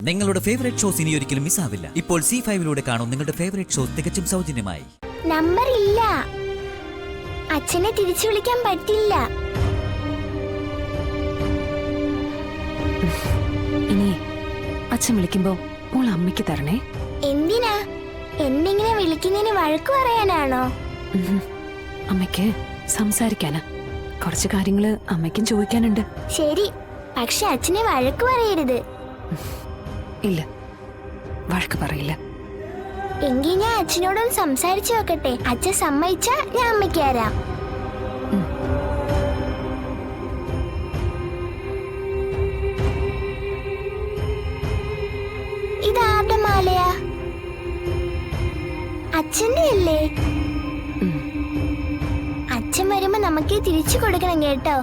നിങ്ങളുടെ favourite shows ഇനി ഒരിക്കലും മിസ്സാവില്ല. ഇപ്പോൾ C5 കാണും നിങ്ങളുടെ ഫേവറേറ്റ് ഷോസ് തികച്ചും സൗജന്യമായി. നമ്പർ ഇല്ല, അച്ഛനെ തിരിച്ചു വിളിക്കാൻ പറ്റില്ല. ഇനി അച്ഛൻ വിളിക്കുമ്പോ മോൾ അമ്മയ്ക്ക് തരണേ. എന്തിനാ? എന്നിങ്ങനെ വിളിക്കുന്നതിന് വഴക്ക് പറയാനാണോ? അമ്മയ്ക്ക് സംസാരിക്കാനാ. കുറച്ച് കാര്യങ്ങള് അമ്മയ്ക്കും ചോദിക്കാനുണ്ട്. ശരി, പക്ഷെ അച്ഛനെ വഴക്ക് പറയരുത്. ഇല്ല, വഴക്ക് പറയില്ല. എങ്കിൽ ഞാൻ അച്ഛനോടൊന്ന് സംസാരിച്ചു നോക്കട്ടെ. അച്ഛൻ സമ്മതിച്ചാ ഞാൻ അമ്മയ്ക്ക് തരാം. ഇതാരുടെ മാലയാ? അച്ഛന്റെ അല്ലേ? അച്ഛൻ വരുമ്പോ നമുക്ക് തിരിച്ചു കൊടുക്കണം കേട്ടോ.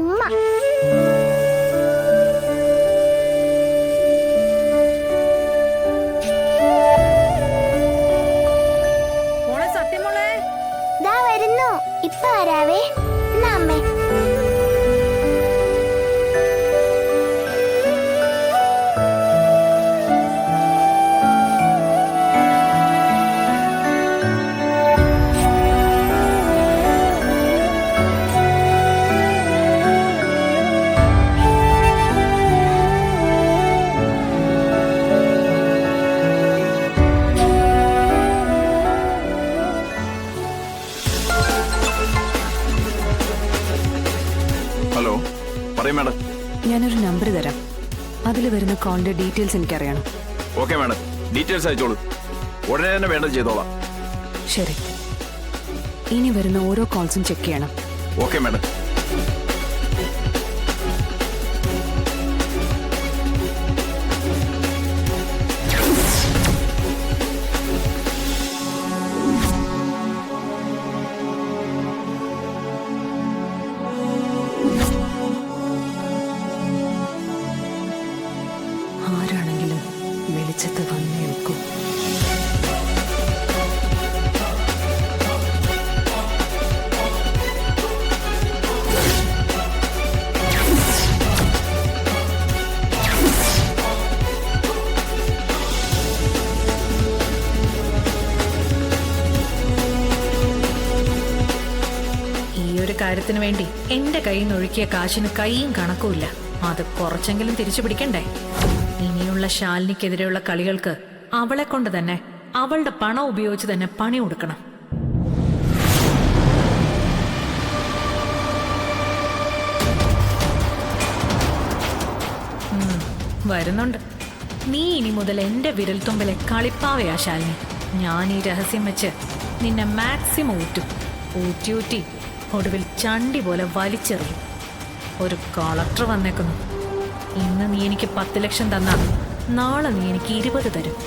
ഉമ്മ. ദാ വരുന്നു, ഇപ്പൊ വരാവേ. എന്നാ അമ്മേ. ഹലോ, പറയൂ മാഡം. ഞാനൊരു നമ്പർ തരാം, അതിൽ വരുന്ന കോളിന്റെ ഡീറ്റെയിൽസ് എനിക്കറിയണം. ഓക്കെ മാഡം, ഡീറ്റെയിൽസ് അയച്ചോളൂ. ഉടനെ തന്നെ വേണ്ടത് ചെയ്തോളാം. ശരി, ഇനി വരുന്ന ഓരോ കോൾസും ചെക്ക് ചെയ്യണം. Okay madam. ആരാണെങ്കിലും വെളിച്ചത്ത് വന്നേ വെക്കൂ. ഈ ഒരു കാര്യത്തിന് വേണ്ടി എന്റെ കയ്യിൽ നിന്ന് ഒഴുക്കിയ കാശിന് കൈയും കണക്കുമില്ല. അത് കുറച്ചെങ്കിലും തിരിച്ചു പിടിക്കണ്ടേ? ഇനിയുള്ള ശാലിനിക്കെതിരെയുള്ള കളികൾക്ക് അവളെ കൊണ്ട് തന്നെ, അവളുടെ പണം ഉപയോഗിച്ച് തന്നെ പണി കൊടുക്കണം. വരുന്നുണ്ട്. നീ ഇനി മുതൽ എന്റെ വിരൽത്തുമ്പിലെ കളിപ്പാവയാ ശാലിനി. ഞാൻ ഈ രഹസ്യം വെച്ച് നിന്നെ മാക്സിമം ഊറ്റി ഒടുവിൽ ചണ്ടി പോലെ വലിച്ചെറിയും. ഒരു കളക്ടർ വന്നേക്കുന്നു. ഇന്ന് നീ എനിക്ക് 10 ലക്ഷം തന്നാ നാളെ നീ എനിക്ക് 20 തരും.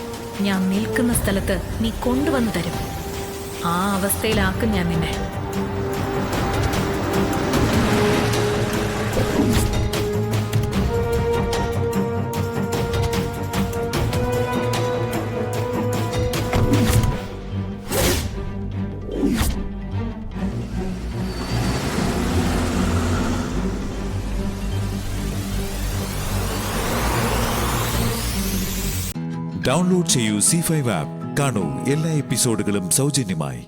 ഞാൻ നിൽക്കുന്ന സ്ഥലത്ത് നീ കൊണ്ടുവന്ന് തരും. ആ അവസ്ഥയിലാക്കും ഞാൻ നിന്നെ. ഡൗൺലോഡ് ചെയ്യൂ C5 ആപ്പ്. കാണൂ എല്ലാ എപ്പിസോഡുകളും സൗജന്യമായി.